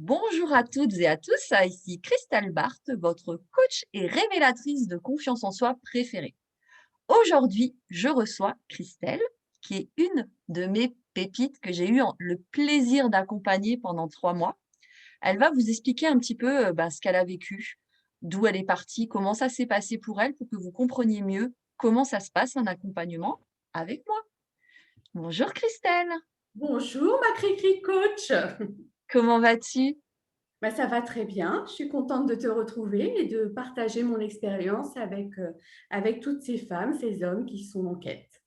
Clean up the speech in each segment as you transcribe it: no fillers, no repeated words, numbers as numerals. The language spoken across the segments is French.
Bonjour à toutes et à tous, ici Christelle Barthes, votre coach et révélatrice de confiance en soi préférée. Aujourd'hui, je reçois Christelle, qui est une de mes pépites que j'ai eu le plaisir d'accompagner pendant 3 mois. Elle va vous expliquer un petit peu ce qu'elle a vécu, d'où elle est partie, comment ça s'est passé pour elle, pour que vous compreniez mieux comment ça se passe un accompagnement avec moi. Bonjour Christelle, Bonjour ma Cricri coach. comment vas-tu? Ça va très bien. Je suis contente de te retrouver et de partager mon expérience avec toutes ces femmes, ces hommes qui sont en quête.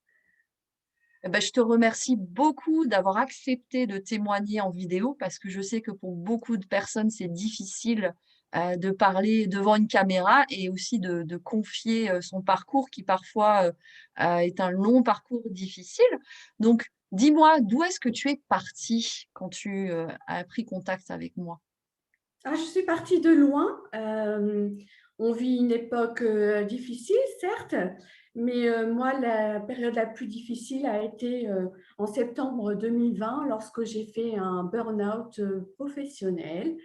Je te remercie beaucoup d'avoir accepté de témoigner en vidéo parce que je sais que pour beaucoup de personnes, c'est difficile, de parler devant une caméra et aussi de confier, son parcours qui parfois, est un long parcours difficile. Donc dis-moi, d'où est-ce que tu es partie quand tu, as pris contact avec moi? Ah, je suis partie de loin. On vit une époque, difficile certes, mais moi la période la plus difficile a été, en septembre 2020 lorsque j'ai fait un burn-out, professionnel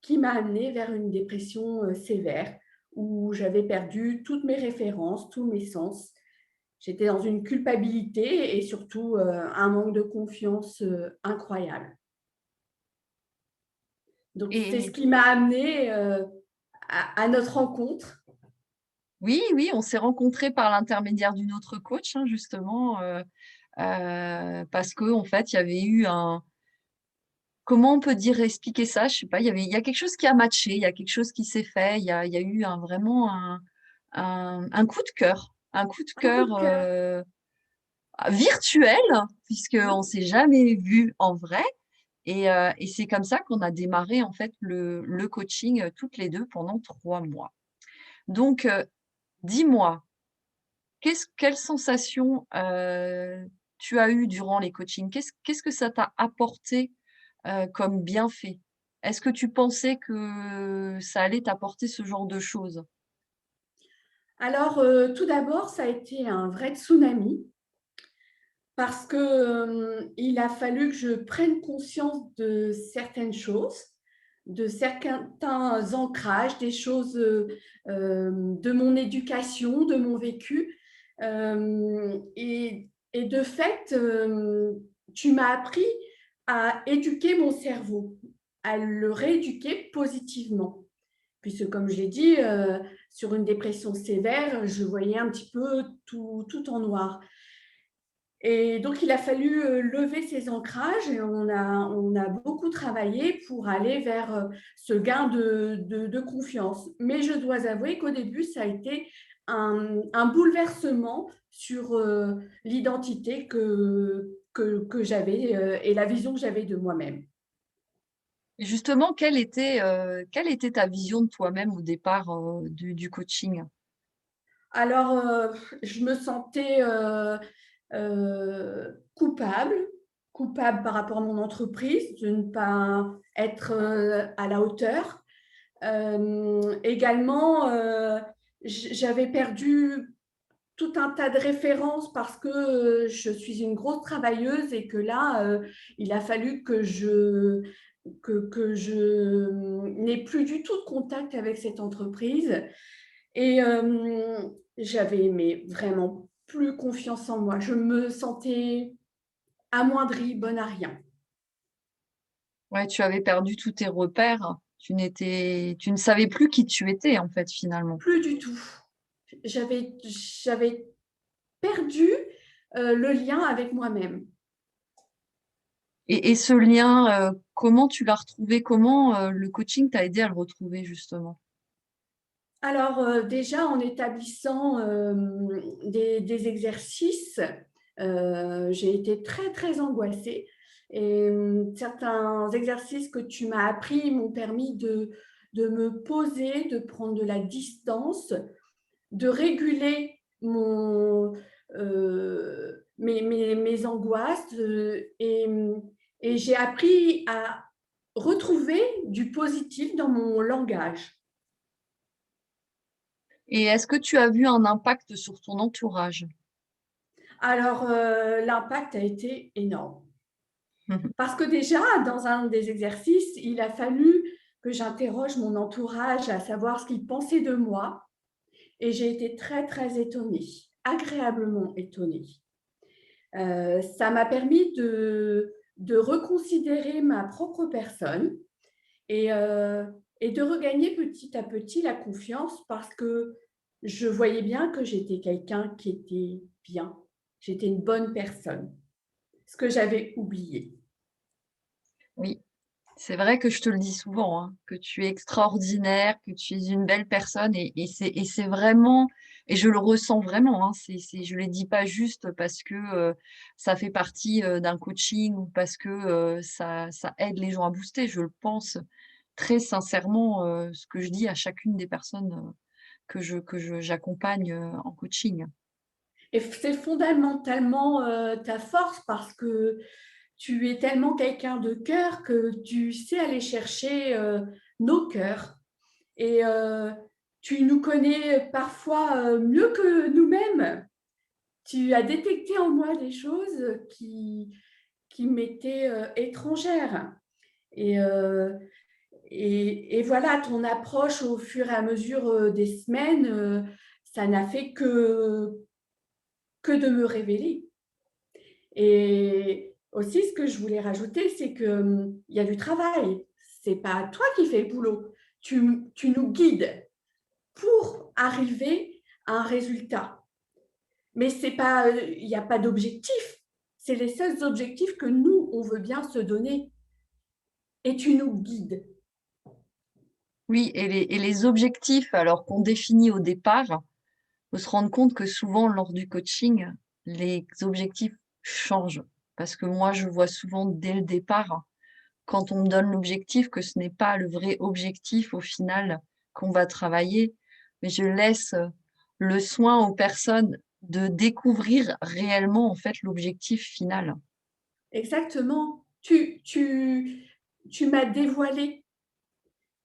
qui m'a amenée vers une dépression, sévère où j'avais perdu toutes mes références, tous mes sens. J'étais dans une culpabilité et surtout, un manque de confiance, incroyable. Donc c'est ce Et qui m'a amenée, à notre rencontre. oui, oui, on s'est rencontrés par l'intermédiaire d'une autre coach, hein, justement, parce qu'en fait, il y avait eu un. Comment on peut dire expliquer ça? Je sais pas, il y a quelque chose qui a matché, il y a quelque chose qui s'est fait, il y a eu vraiment un coup de cœur, Un coup de cœur. virtuel, puisqu'on Oui. s'est jamais vu en vrai et c'est comme ça qu'on a démarré en fait le coaching, toutes les 2 pendant 3 mois. Donc, dis-moi, quelle sensation, tu as eu durant les coachings? Qu'est-ce que ça t'a apporté, comme bienfait? Est-ce que tu pensais que ça allait t'apporter ce genre de choses? Alors, tout d'abord, ça a été un vrai tsunami parce que, il a fallu que je prenne conscience de certaines choses, de certains ancrages, des choses, de mon éducation, de mon vécu, hem et de fait, tu m'as appris à éduquer mon cerveau, à le rééduquer positivement. Puisque comme je l'ai dit, sur une dépression sévère, je voyais un petit peu tout en noir. Et donc il a fallu, lever ces ancrages et on a beaucoup travaillé pour aller vers, ce gain de confiance. Mais je dois avouer qu'au début, ça a été un bouleversement sur, l'identité que j'avais, et la vision que j'avais de moi-même. Et justement, quelle était ta vision de toi-même au départ, du coaching? Alors, je me sentais, coupable, coupable par rapport à mon entreprise de ne pas être, à la hauteur. Également, j'avais perdu tout un tas de références parce que, je suis une grosse travailleuse et que là, il a fallu que je n'ai plus du tout de contact avec cette entreprise et j'avais mais vraiment plus confiance en moi. Je me sentais amoindrie, bonne à rien. Ouais, tu avais perdu tous tes repères. Tu ne savais plus qui tu étais, en fait, finalement. Plus du tout. J'avais perdu, le lien avec moi-même. Et ce lien, comment tu l'as retrouvé? Comment, le coaching t'a aidé à le retrouver, justement? Alors, déjà en établissant, des exercices, j'ai été très, très angoissée et certains exercices que tu m'as appris m'ont permis de me poser, de prendre de la distance, de réguler mes angoisses, et j'ai appris à retrouver du positif dans mon langage. Et est-ce que tu as vu un impact sur ton entourage? Alors, l'impact a été énorme. Parce que déjà, dans un des exercices, il a fallu que j'interroge mon entourage à savoir ce qu'ils pensaient de moi. Et j'ai été très, très étonnée, agréablement étonnée. Ça m'a permis de reconsidérer ma propre personne et, et de regagner petit à petit la confiance parce que je voyais bien que j'étais quelqu'un qui était bien. J'étais une bonne personne, ce que j'avais oublié. Oui. C'est vrai que je te le dis souvent, hein, que tu es extraordinaire, que tu es une belle personne et c'est vraiment et je le ressens vraiment, hein, je le dis pas juste parce que, ça fait partie, d'un coaching ou parce que, ça aide les gens à booster. Je le pense très sincèrement, ce que je dis à chacune des personnes, que j'accompagne, en coaching. Et c'est fondamentalement ta force parce que tu es tellement quelqu'un de cœur que tu sais aller chercher nos cœurs. Et tu nous connais parfois mieux que nous-mêmes. Tu as détecté en moi des choses qui m'étaient étrangères. Et, et voilà, ton approche au fur et à mesure des semaines, ça n'a fait que de me révéler. Et aussi, ce que je voulais rajouter, c'est qu'il y a du travail. C'est pas toi qui fais le boulot. Tu nous guides pour arriver à un résultat. Mais c'est pas, il n'y a pas d'objectif. C'est les seuls objectifs que nous, on veut bien se donner. Et tu nous guides. Oui et les objectifs alors qu'on définit au départ, faut se rendre compte que souvent lors du coaching, les objectifs changent. Parce que moi, je vois souvent dès le départ, quand on me donne l'objectif, que ce n'est pas le vrai objectif au final qu'on va travailler, mais je laisse le soin aux personnes de découvrir réellement en fait l'objectif final. Exactement. Tu m'as dévoilé.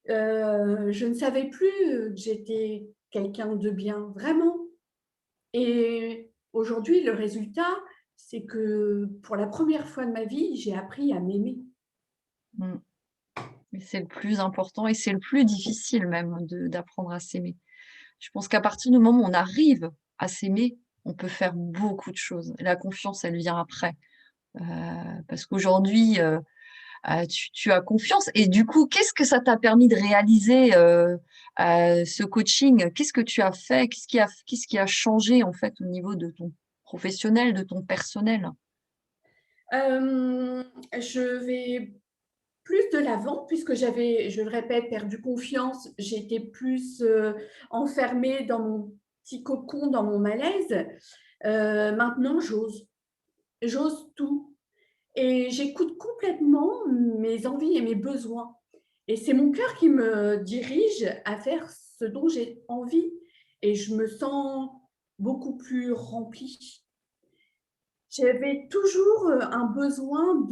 Je ne savais plus que j'étais quelqu'un de bien, vraiment. Et aujourd'hui, le résultat, c'est que pour la première fois de ma vie, j'ai appris à m'aimer. Mmh. Et c'est le plus important et c'est le plus difficile même d'apprendre à s'aimer. Je pense qu'à partir du moment où on arrive à s'aimer, on peut faire beaucoup de choses. La confiance, elle vient après. Heu, Parce qu'aujourd'hui, tu as confiance et du coup, qu'est-ce que ça t'a permis de réaliser, ce coaching? Qu'est-ce que tu as fait? Qu'est-ce qui a changé, en fait, au niveau de ton professionnel, de ton personnel? Je vais plus de l'avant puisque je le répète, perdu confiance. J'étais plus, enfermée dans mon petit cocon, dans mon malaise. Maintenant, j'ose. J'ose tout et j'écoute complètement mes envies et mes besoins et c'est mon cœur qui me dirige à faire ce dont j'ai envie et je me sens beaucoup plus remplie. J'avais toujours, un besoin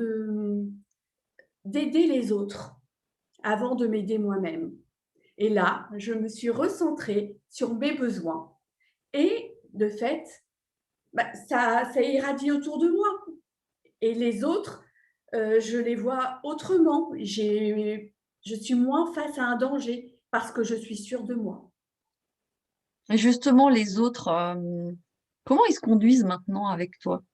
d'aider les autres avant de m'aider moi-même. Et là, je me suis recentrée sur mes besoins et de fait, bah, ça irradie autour de moi et les autres, je les vois autrement. Je suis moins face à un danger parce que je suis sûre de moi. Et justement, les autres, comment ils se conduisent maintenant avec toi?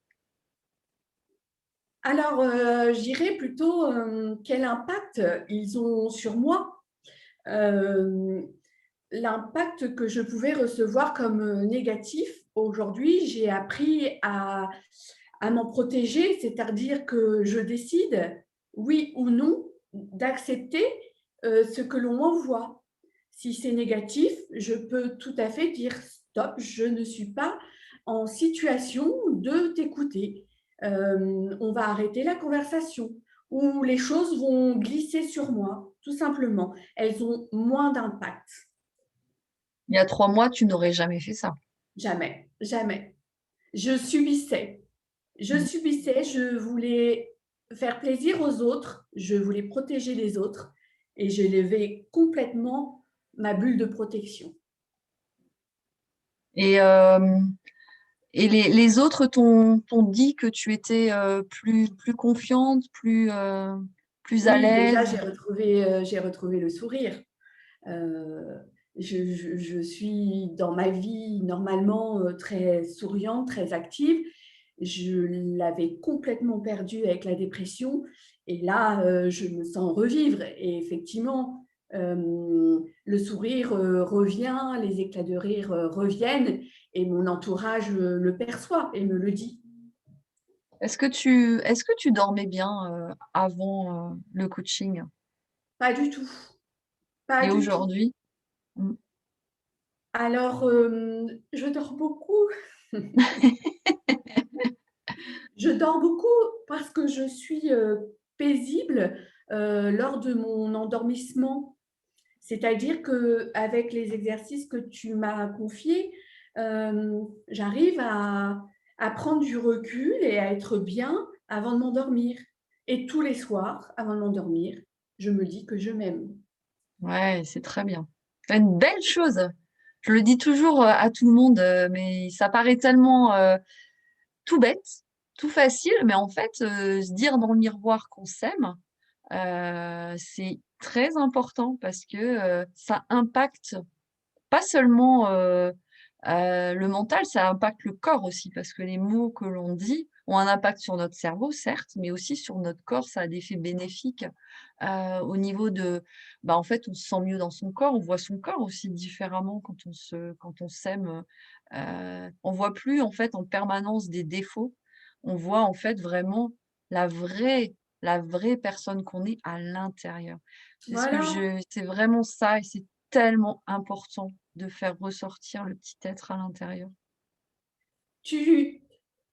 Alors, je dirais plutôt, quel impact ils ont sur moi. Hem, L'impact que je pouvais recevoir comme, négatif, aujourd'hui, j'ai appris à m'en protéger, c'est-à-dire que je décide, oui ou non, d'accepter, ce que l'on m'envoie. Si c'est négatif, je peux tout à fait dire: «Stop, je ne suis pas en situation de t'écouter. On va arrêter la conversation» ou les choses vont glisser sur moi, tout simplement. Elles ont moins d'impact. Il y a 3 mois, tu n'aurais jamais fait ça. Jamais, jamais. Je subissais. Je Mmh. subissais, je voulais faire plaisir aux autres, je voulais protéger les autres et j'ai levé complètement ma bulle de protection. Et Et les autres t'ont dit que tu étais plus confiante, plus à Oui, déjà, l'aise. j'ai retrouvé le sourire. Euh, je suis dans ma vie normalement très souriante, très active. Je l'avais complètement perdue avec la dépression et là, je me sens revivre. Et effectivement, le sourire revient, les éclats de rire reviennent et mon entourage le perçoit et me le dit. Est-ce que tu dormais bien avant le coaching? Pas du tout, pas Et du tout. aujourd'hui? Mm. Alors, je dors beaucoup. Je dors beaucoup parce que je suis paisible lors de mon endormissement. C'est-à-dire qu'avec les exercices que tu m'as confiés, j'arrive à prendre du recul et à être bien avant de m'endormir. Et tous les soirs, avant de m'endormir, je me dis que je m'aime. Ouais, c'est très bien. C'est une belle chose. Je le dis toujours à tout le monde, mais ça paraît tellement tout bête, tout facile, mais en fait, se dire dans le miroir qu'on s'aime, c'est très important parce que ça impacte pas seulement le mental, ça impacte le corps aussi, parce que les mots que l'on dit ont un impact sur notre cerveau, certes, mais aussi sur notre corps. Ça a des effets bénéfiques au niveau de, bah, en fait, on se sent mieux dans son corps, on voit son corps aussi différemment quand on s'aime. On voit plus en fait en permanence des défauts. On voit en fait vraiment la la vraie personne qu'on est à l'intérieur. Voilà, C'est vraiment ça, et c'est tellement important de faire ressortir le petit être à l'intérieur. tu,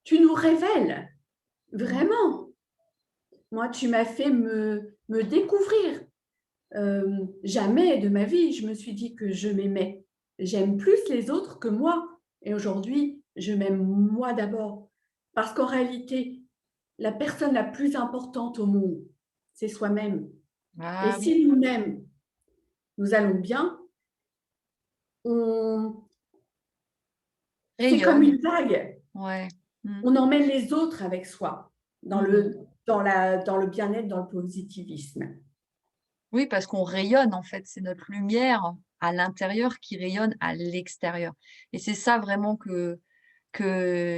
tu nous révèles, Mmh. vraiment. Moi, tu m'as fait me découvrir. Jamais de ma vie, je me suis dit que je m'aimais. J'aime plus les autres que moi. Et aujourd'hui, je m'aime moi d'abord. Parce qu'en réalité, la personne la plus importante au monde, c'est soi-même. Et Ah oui, si nous-mêmes, nous allons bien, on... c'est comme rayonne, une vague. ouais. Mmh. On emmène les autres avec soi Mmh. dans le bien-être, dans le positivisme. Oui, parce qu'on rayonne en fait, c'est notre lumière à l'intérieur qui rayonne à l'extérieur, et c'est ça vraiment que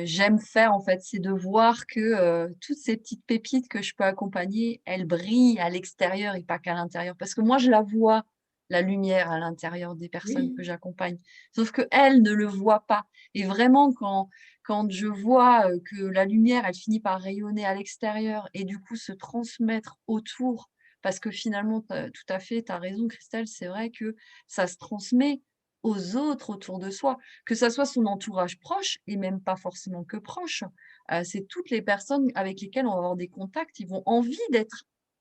j'aime faire en fait, c'est de voir que, toutes ces petites pépites que je peux accompagner, elles brillent à l'extérieur et pas qu'à l'intérieur. Parce que moi, je la vois, la lumière à l'intérieur des personnes Oui, que j'accompagne, sauf qu'elles ne le voient pas, et vraiment quand je vois, que la lumière, elle finit par rayonner à l'extérieur et du coup se transmettre autour, parce que finalement, tout à fait, tu as raison Christelle, c'est vrai que ça se transmet aux autres autour de soi. Que ça soit son entourage proche et même pas forcément que proche, c'est toutes les personnes avec lesquelles on va avoir des contacts, ils vont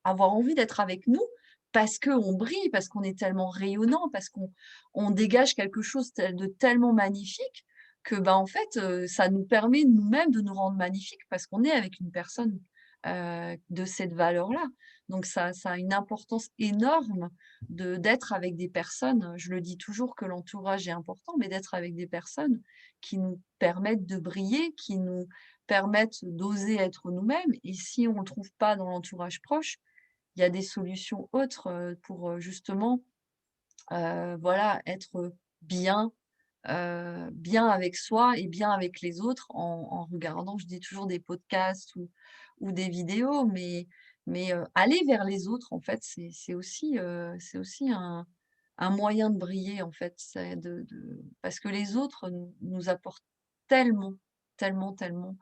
avoir envie d'être avec nous parce qu'on brille, parce qu'on est tellement rayonnant, parce qu'on dégage quelque chose de tellement magnifique que, bah, en fait, ça nous permet nous-mêmes de nous rendre magnifiques parce qu'on est avec une personne, de cette valeur-là. Donc ça a une importance énorme d'être avec des personnes, je le dis toujours que l'entourage est important, mais d'être avec des personnes qui nous permettent de briller, qui nous permettent d'oser être nous-mêmes, et si on ne le trouve pas dans l'entourage proche, il y a des solutions autres, pour, justement, voilà, être bien, bien avec soi et bien avec les autres en regardant, je dis toujours, des podcasts ou des vidéos, mais aller vers les autres, en fait, c'est aussi un moyen de briller, en fait. C'est parce que les autres nous apportent tellement, tellement, tellement,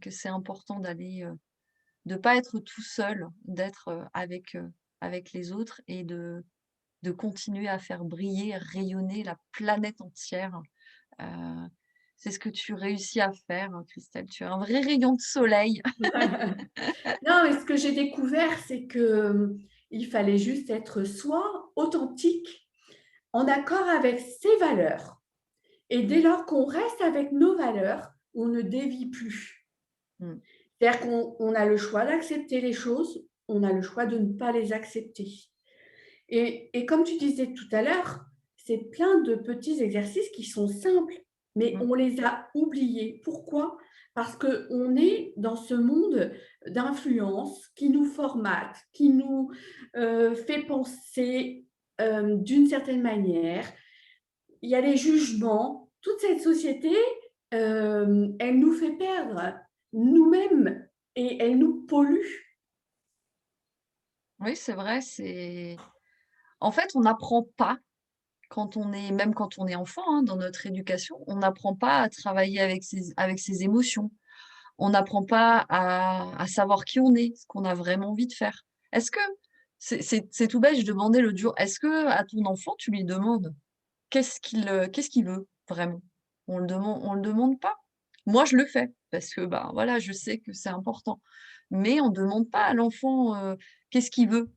que c'est important de pas être tout seul, d'être, avec les autres et de continuer à faire briller, rayonner la planète entière. Heu, c'est ce que tu réussis à faire, hein, Christelle. Tu es un vrai rayon de soleil. non, mais ce que j'ai découvert, c'est que il fallait juste être soi, authentique, en accord avec ses valeurs. Et Mmh, dès lors qu'on reste avec nos valeurs, on ne dévie plus. mmh. C'est-à-dire qu'on a le choix d'accepter les choses, on a le choix de ne pas les accepter. Et comme tu disais tout à l'heure, c'est plein de petits exercices qui sont simples. mais Mmh. on les a oubliés. Pourquoi? Parce qu'on est dans ce monde d'influence qui nous formate, qui nous, fait penser, d'une certaine manière. Il y a les jugements. Toute cette société, elle nous fait perdre nous-mêmes et elle nous pollue. Oui, c'est vrai, c'est en fait, on n'apprend pas quand on est même quand on est enfant, hein, dans notre éducation, on n'apprend pas à travailler avec ses émotions. On n'apprend pas à savoir qui on est, ce qu'on a vraiment envie de faire. Est-ce que c'est tout bête, je demandais l'autre jour, est-ce que à ton enfant, tu lui demandes qu'est-ce qu'il veut vraiment? On le demande pas. Moi, je le fais parce que, bah, voilà, je sais que c'est important. Mais on demande pas à l'enfant, qu'est-ce qu'il veut.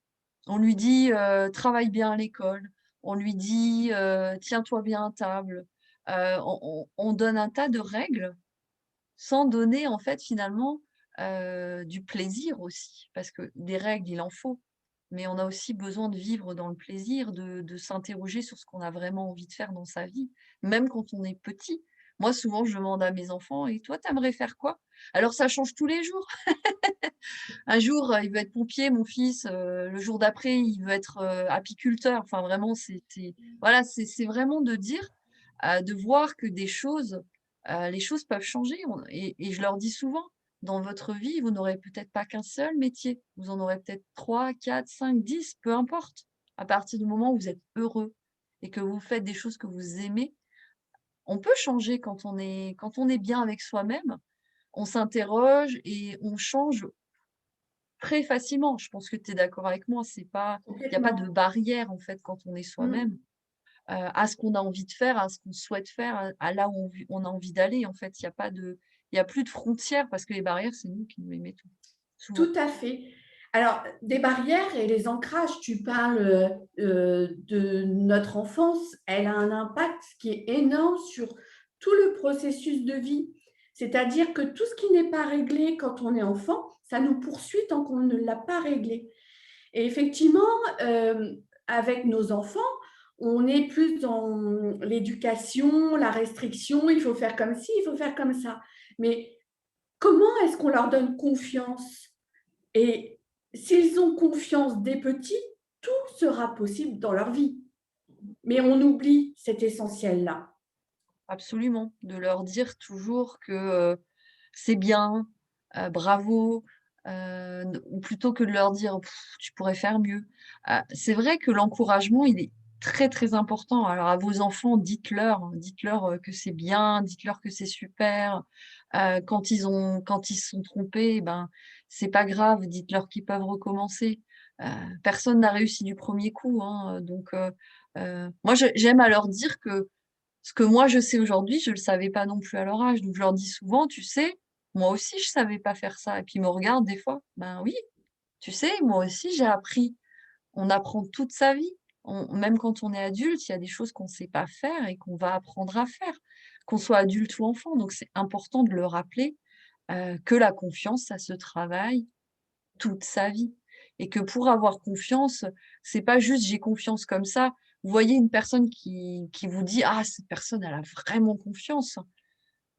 On lui dit, «Travaille bien à l'école». On lui dit, «Tiens-toi bien à table». On donne un tas de règles sans donner en fait finalement, du plaisir aussi. Parce que des règles, il en faut, mais on a aussi besoin de vivre dans le plaisir, de s'interroger sur ce qu'on a vraiment envie de faire dans sa vie, même quand on est petit. Moi, souvent, je demande à mes enfants: «Et toi, tu aimerais faire quoi?» Alors ça change tous les jours. Un jour, il veut être pompier, mon fils, le jour d'après, il veut être, apiculteur. Enfin vraiment, c'est voilà, c'est vraiment de dire, de voir que des choses, les choses peuvent changer. Et je leur dis souvent: «Dans votre vie, vous n'aurez peut-être pas qu'un seul métier. Vous en aurez peut-être 3, 4, 5, 10, peu importe. À partir du moment où vous êtes heureux et que vous faites des choses que vous aimez, on peut changer quand on est bien avec soi-même. On s'interroge et on change très facilement. Je pense que tu es d'accord avec moi, c'est pas il y a pas de Complètement. barrière, en fait, quand on est soi-même, Mmh. à ce qu'on a envie de faire, à ce qu'on souhaite faire, à là où on a envie d'aller, en fait. Il y a plus de frontières parce que les barrières, c'est nous qui nous les mettons, souvent. Tout à fait. Alors, des barrières et les ancrages, tu parles, de notre enfance, elle a un impact qui est énorme sur tout le processus de vie. C'est-à-dire que tout ce qui n'est pas réglé quand on est enfant, ça nous poursuit tant qu'on ne l'a pas réglé. Et effectivement, avec nos enfants, on est plus dans l'éducation, la restriction, il faut faire comme ci, il faut faire comme ça. Mais comment est-ce qu'on leur donne confiance? Et s'ils ont confiance dès petits, tout sera possible dans leur vie. Mais on oublie cet essentiel-là. Absolument, de leur dire toujours que, c'est bien, bravo, ou plutôt que de leur dire: «Tu pourrais faire mieux». C'est vrai que l'encouragement, il est très, très important. Alors à vos enfants, dites-leur, hein, dites-leur, que c'est bien, dites-leur que c'est super. Quand ils se sont trompés, ben, c'est pas grave, dites-leur qu'ils peuvent recommencer. Heu, Personne n'a réussi du premier coup, hein, donc moi j'aime à leur dire que ce que moi je sais aujourd'hui, je le savais pas non plus à leur âge. Donc je leur dis souvent: «Tu sais, moi aussi je savais pas faire ça» et puis ils me regardent des fois: «Ben oui, tu sais, moi aussi j'ai appris». On apprend toute sa vie. On Même quand on est adulte, il y a des choses qu'on sait pas faire et qu'on va apprendre à faire, qu'on soit adulte ou enfant. Donc c'est important de le rappeler, que la confiance, ça se travaille toute sa vie et que pour avoir confiance, c'est pas juste: «J'ai confiance» comme ça. Vous voyez une personne qui vous dit: «Ah, cette personne, elle a vraiment confiance»,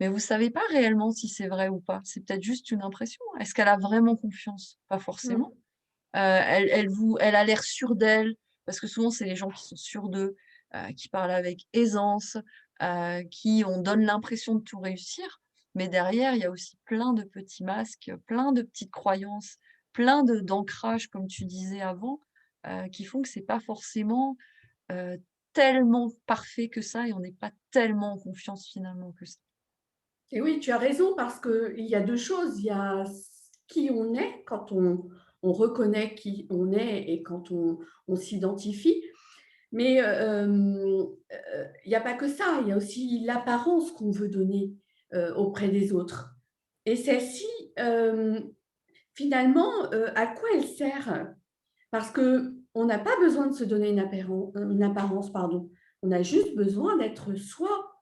mais vous savez pas réellement si c'est vrai ou pas. C'est peut-être juste une impression. Est-ce qu'elle a vraiment confiance? Pas Mmh. forcément. Elle a l'air sûre d'elle, parce que souvent c'est les gens qui sont sûrs d'eux, qui parlent avec aisance, qui on donne l'impression de tout réussir, mais derrière, il y a aussi plein de petits masques, plein de petites croyances, plein de d'ancrages comme tu disais avant, qui font que c'est pas forcément, tellement parfait que ça et on n'est pas tellement en confiance finalement que ça. Et oui, tu as raison parce qu'il y a 2 choses. Il y a qui on est quand on reconnaît qui on est et quand on s'identifie. Mais, il y a pas que ça, il y a aussi l'apparence qu'on veut donner, auprès des autres. Et celle-ci, finalement, à quoi elle sert? Parce qu'on n'a pas besoin de se donner une apparence, pardon. On a juste besoin d'être soi.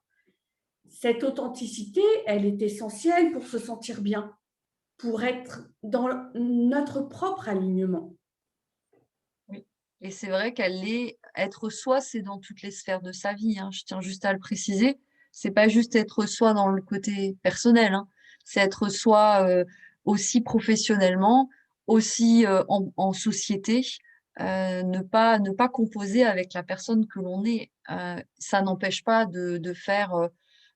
Cette authenticité, elle est essentielle pour se sentir bien, pour être dans notre propre alignement. Oui et c'est vrai qu'elle est être soi, c'est dans toutes les sphères de sa vie, hein, je tiens juste à le préciser. C'est pas juste être soi dans le côté personnel, hein. C'est être soi aussi professionnellement, aussi en société. Ne pas composer avec la personne que l'on est. Ça n'empêche pas de faire,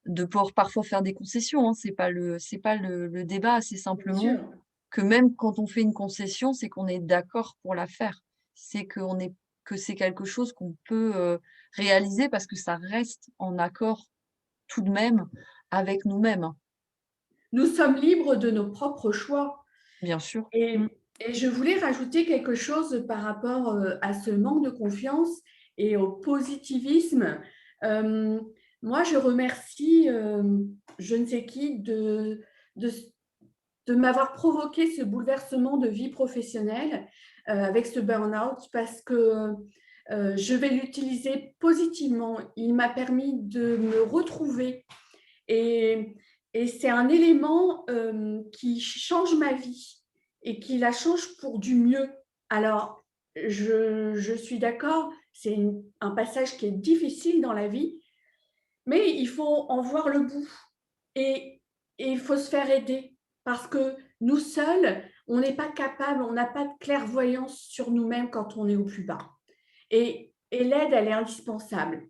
de pouvoir parfois faire des concessions, hein. C'est pas le débat. C'est Bien simplement sûr. que même quand on fait une concession, c'est qu'on est d'accord pour la faire. C'est qu'on est que c'est quelque chose qu'on peut, réaliser parce que ça reste en accord tout de même avec nous-mêmes, hein. Nous sommes libres de nos propres choix. Bien sûr. Mmh. Et je voulais rajouter quelque chose par rapport à ce manque de confiance et au positivisme. Euh, Moi, je remercie je ne sais qui de, de m'avoir provoqué ce bouleversement de vie professionnelle avec ce burn-out parce que je vais l'utiliser positivement. Il m'a permis de me retrouver et, et c'est un élément qui change ma vie et qui la change pour du mieux. Alors, je suis d'accord, c'est un passage qui est difficile dans la vie, mais il faut en voir le bout et il faut se faire aider parce que nous seuls, on n'est pas capable, on n'a pas de clairvoyance sur nous-mêmes quand on est au plus bas. Et l'aide, elle est indispensable.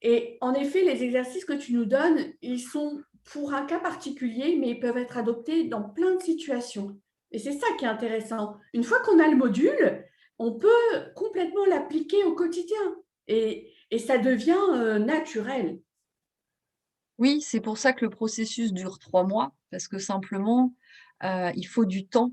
Et en effet, les exercices que tu nous donnes, ils sont pour un cas particulier, mais ils peuvent être adoptés dans plein de situations. Et c'est ça qui est intéressant. Une fois qu'on a le module, on peut complètement l'appliquer au quotidien. Et ça devient naturel. Oui, c'est pour ça que le processus dure 3 mois, parce que simplement, il faut du temps.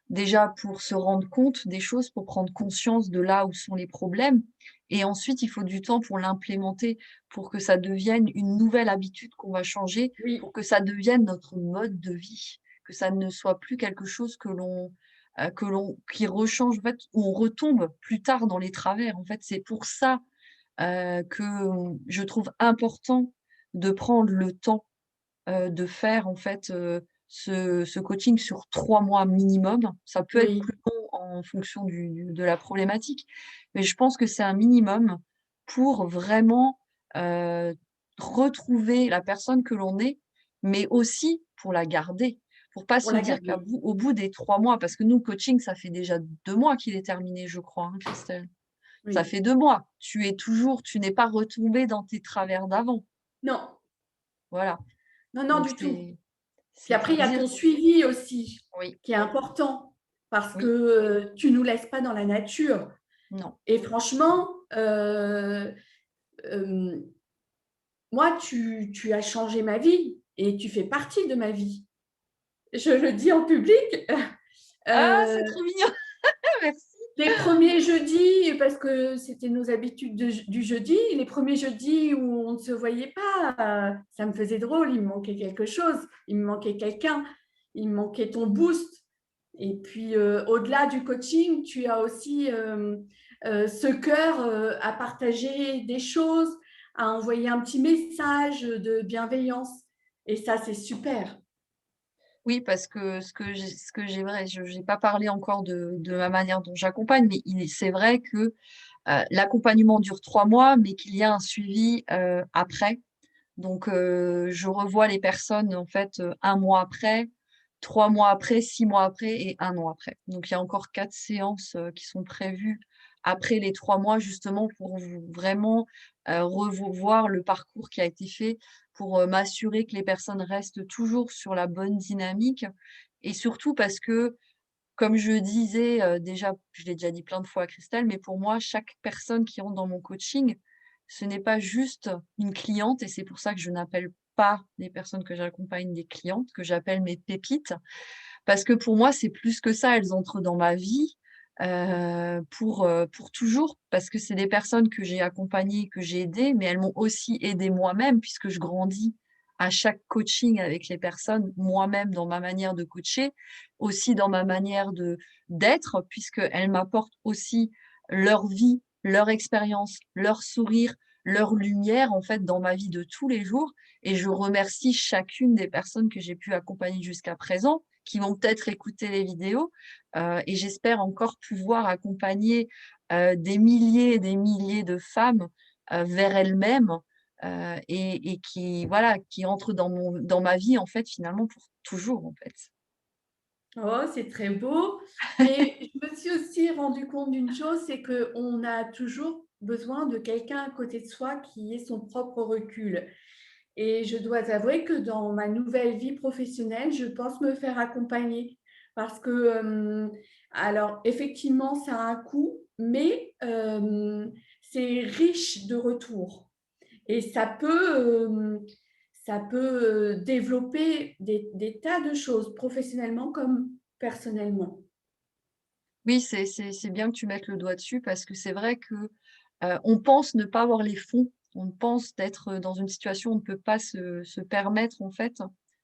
Déjà pour se rendre compte des choses, pour prendre conscience de là où sont les problèmes et ensuite il faut du temps pour l'implémenter, pour que ça devienne une nouvelle habitude qu'on va changer, Oui, pour que ça devienne notre mode de vie, que ça ne soit plus quelque chose qui rechange, en fait, où on retombe plus tard dans les travers. En fait, c'est pour ça, que je trouve important de prendre le temps de faire en fait, ce coaching sur 3 mois minimum. Ça peut être oui, plus long en fonction de la problématique, mais je pense que c'est un minimum pour vraiment, heu, retrouver la personne que l'on est, mais aussi pour la garder. Pour pas pour se la dire garder. au bout des 3 mois parce que nous, le coaching, ça fait déjà 2 mois qu'il est terminé, je crois, hein, Christelle? Ça Oui. fait 2 mois. Tu n'es pas retombée dans tes travers d'avant. Non, Voilà, non, non, donc du tout. Puis c'est après, pour il y a dire ton que suivi aussi, oui, qui est important, parce que oui, tu ne nous laisses pas dans la nature. non. Et franchement, euh, moi, tu as changé ma vie et tu fais partie de ma vie. Je le dis en public. Ah, Euh, c'est trop mignon! Merci. les premiers jeudis, parce que c'était nos habitudes du jeudi, les premiers jeudis où on ne se voyait pas, ça me faisait drôle, il me manquait quelque chose, il me manquait quelqu'un, il me manquait ton boost. Et puis, au-delà du coaching, tu as aussi ce cœur à partager des choses, à envoyer un petit message de bienveillance. Et ça, c'est super. Oui, parce que ce que j'aimerais je n'ai pas parlé encore de ma manière dont j'accompagne, mais c'est vrai que, l'accompagnement dure 3 mois, mais qu'il y a un suivi, après. Donc, je revois les personnes, en fait, 1 mois après, 3 mois après, 6 mois après et 1 an après. Donc il y a encore 4 séances, qui sont prévues après les 3 mois justement pour vraiment, revoir le parcours qui a été fait, pour, m'assurer que les personnes restent toujours sur la bonne dynamique et surtout parce que, comme je disais, déjà, je l'ai déjà dit plein de fois à Christelle, mais pour moi, chaque personne qui rentre dans mon coaching, ce n'est pas juste une cliente et c'est pour ça que je n'appelle pas les personnes que j'accompagne des clientes, que j'appelle mes pépites. Parce que pour moi, c'est plus que ça. Elles entrent dans ma vie, pour toujours, parce que c'est des personnes que j'ai accompagnées, que j'ai aidées, mais elles m'ont aussi aidée moi-même puisque je grandis à chaque coaching avec les personnes, moi-même dans ma manière de coacher, aussi dans ma manière de d'être, puisqu'elles m'apportent aussi leur vie, leur expérience, leur sourire, leur lumière, en fait, dans ma vie de tous les jours et je remercie chacune des personnes que j'ai pu accompagner jusqu'à présent qui vont peut-être écouter les vidéos, et j'espère encore pouvoir accompagner, des milliers et des milliers de femmes, vers elles-mêmes, et qui, voilà, qui entre dans ma vie, en fait, finalement, pour toujours, en fait. Oh, c'est très beau. Et je me suis aussi rendu compte d'une chose, c'est qu'on a toujours besoin de quelqu'un à côté de soi qui ait son propre recul. Et je dois avouer que dans ma nouvelle vie professionnelle, je pense me faire accompagner parce que, alors effectivement, ça a un coût, mais c'est riche de retours et ça peut développer des tas de choses professionnellement comme personnellement. Oui, c'est bien que tu mettes le doigt dessus parce que c'est vrai que, on pense ne pas avoir les fonds. On pense d'être dans une situation où on ne peut pas se permettre, en fait.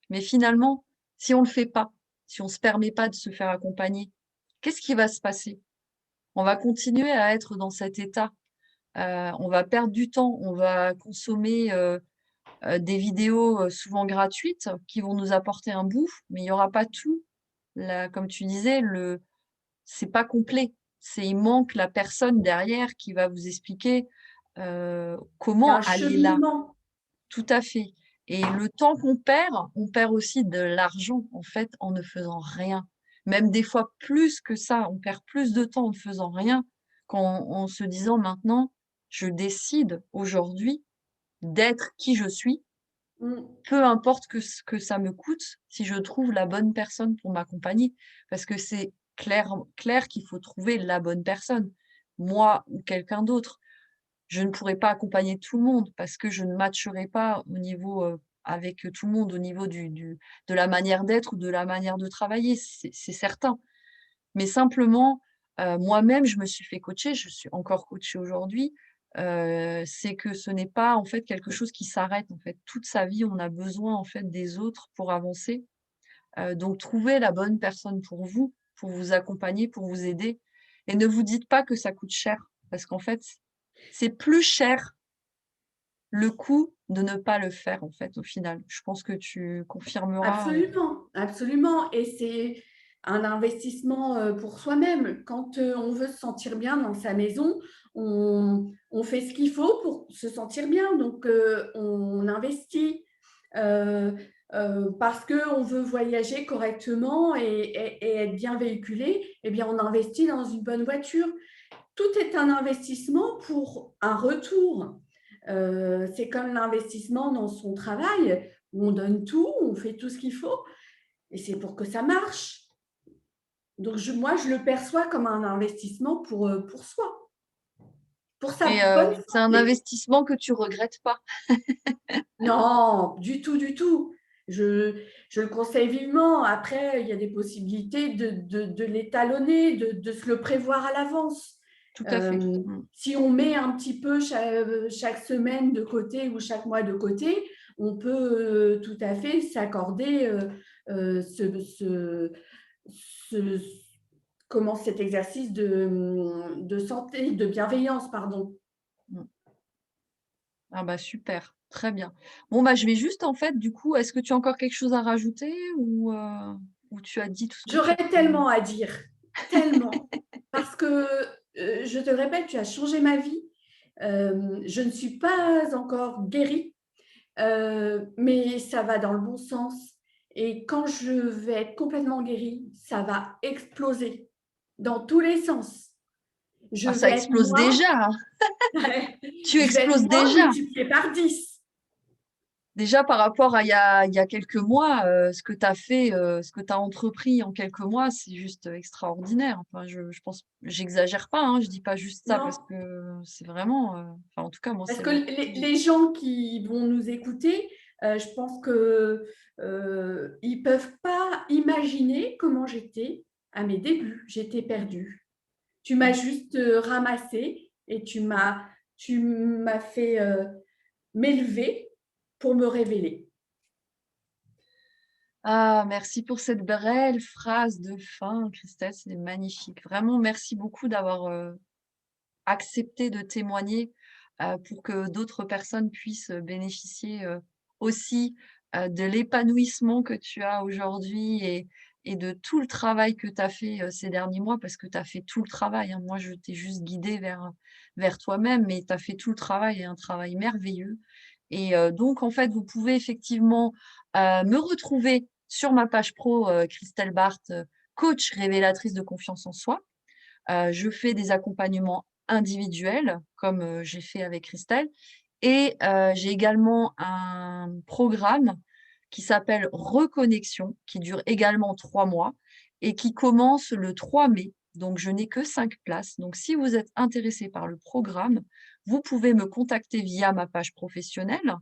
Mais finalement, si on le fait pas, si on se permet pas de se faire accompagner, qu'est-ce qui va se passer? On va continuer à être dans cet état. On va perdre du temps, on va consommer, des vidéos, souvent gratuites qui vont nous apporter un bout, mais il y aura pas tout. Là, comme tu disais, c'est pas complet. Il manque la personne derrière qui va vous expliquer, Il y a comment un aller là. cheminement. Tout à fait et le temps qu'on perd, on perd aussi de l'argent, en fait, en ne faisant rien. Même des fois plus que ça, on perd plus de temps en ne faisant rien qu'en se disant: «Maintenant, je décide aujourd'hui d'être qui je suis, Mmh. peu importe que ça me coûte, si je trouve la bonne personne pour m'accompagner». Parce que c'est clair qu'il faut trouver la bonne personne, moi ou quelqu'un d'autre. Je ne pourrais pas accompagner tout le monde parce que je ne matcherai pas au niveau, avec tout le monde, au niveau du de la manière d'être ou de la manière de travailler, c'est certain. Mais simplement, moi-même, je me suis fait coacher, je suis encore coachée aujourd'hui, c'est que ce n'est pas, en fait, quelque chose qui s'arrête, en fait. Toute sa vie, on a besoin, en fait, des autres pour avancer, donc trouvez la bonne personne pour vous accompagner, pour vous aider et ne vous dites pas que ça coûte cher parce qu'en fait, c'est plus cher le coût de ne pas le faire, en fait, au final. Je pense que tu confirmeras, Absolument, absolument et c'est un investissement, pour soi-même. Quand, on veut se sentir bien dans sa maison, on fait ce qu'il faut pour se sentir bien donc on investit, heu parce qu'on veut voyager correctement et être bien véhiculé eh bien, on investit dans une bonne voiture. Tout est un investissement pour un retour. C'est comme l'investissement dans son travail, où on donne tout, on fait tout ce qu'il faut et c'est pour que ça marche. Donc moi, je le perçois comme un investissement pour soi, pour sa et bonne c'est un santé. investissement que tu regrettes pas. Non, du tout, du tout. Je je le conseille vivement. Après, il y a des possibilités de l'étalonner, de se le prévoir à l'avance. Tout à fait. Mmh. Si on met un petit peu chaque semaine de côté ou chaque mois de côté, on peut, tout à fait s'accorder, ce comment cet exercice de santé, de bienveillance, pardon. Mmh. Ah bah, super, très bien. Bon, bah, je vais juste, en fait, du coup, est-ce que tu as encore quelque chose à rajouter ou tu as dit tout ce que tu J'aurais avais? tellement à dire, tellement, parce que, je te le répète, tu as changé ma vie. Je ne suis pas encore guérie, mais ça va dans le bon sens et quand je vais être complètement guérie, ça va exploser dans tous les sens. Je Ah, vais ça être explose moi, déjà, hein! Tu je vais être exploses moi déjà! multiplié par 10. Déjà par rapport à il y a quelques mois, ce que tu as fait, ce que tu as entrepris en quelques mois, c'est juste extraordinaire. Enfin, je pense j'exagère pas, hein, je dis pas juste ça parce Non. que c'est vraiment, enfin, en tout cas, moi, Parce c'est que vraiment les gens qui vont nous écouter, je pense que, ils peuvent pas imaginer comment j'étais à mes débuts. J'étais perdue. Tu m'as mmh. juste, ramassée et tu m'as fait, m'élever pour me révéler. Ah, merci pour cette belle phrase de fin, Christelle, c'est magnifique. Vraiment, merci beaucoup d'avoir, accepté de témoigner, pour que d'autres personnes puissent, bénéficier, aussi, de l'épanouissement que tu as aujourd'hui et de tout le travail que tu as fait, ces derniers mois parce que tu as fait tout le travail, hein. Moi, je t'ai juste guidée vers toi-même, mais tu as fait tout le travail et un travail merveilleux Et donc, en fait, vous pouvez effectivement me retrouver sur ma page pro Christelle Barthes, coach révélatrice de confiance en soi. Je fais des accompagnements individuels, comme j'ai fait avec Christelle. Et j'ai également un programme qui s'appelle Reconnexion, qui dure également 3 mois et qui commence le 3 mai. Donc je n'ai que 5 places. Donc si vous êtes intéressé par le programme, vous pouvez me contacter via ma page professionnelle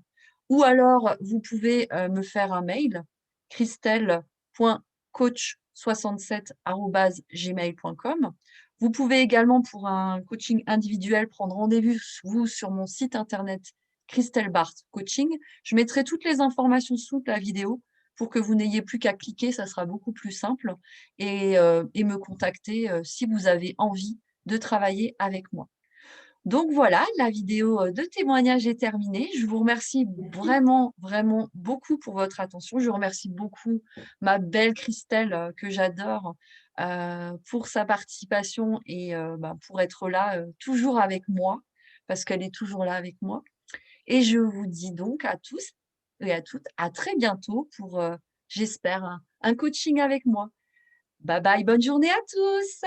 ou alors vous pouvez, me faire un mail christelle.coach67@gmail.com. Vous pouvez également, pour un coaching individuel, prendre rendez-vous vous sur mon site internet Christelle Barthes Coaching. Je mettrai toutes les informations sous la vidéo pour que vous n'ayez plus qu'à cliquer, ça sera beaucoup plus simple et me contacter, si vous avez envie de travailler avec moi. Donc voilà, la vidéo, de témoignage est terminée. Je vous remercie Merci. vraiment, vraiment beaucoup pour votre attention. Je remercie beaucoup ma belle Christelle, que j'adore, pour sa participation et pour être là, toujours avec moi, parce qu'elle est toujours là avec moi. Et je vous dis donc à tous et à toutes, à très bientôt pour, j'espère, un coaching avec moi. Bye bye, bonne journée à tous!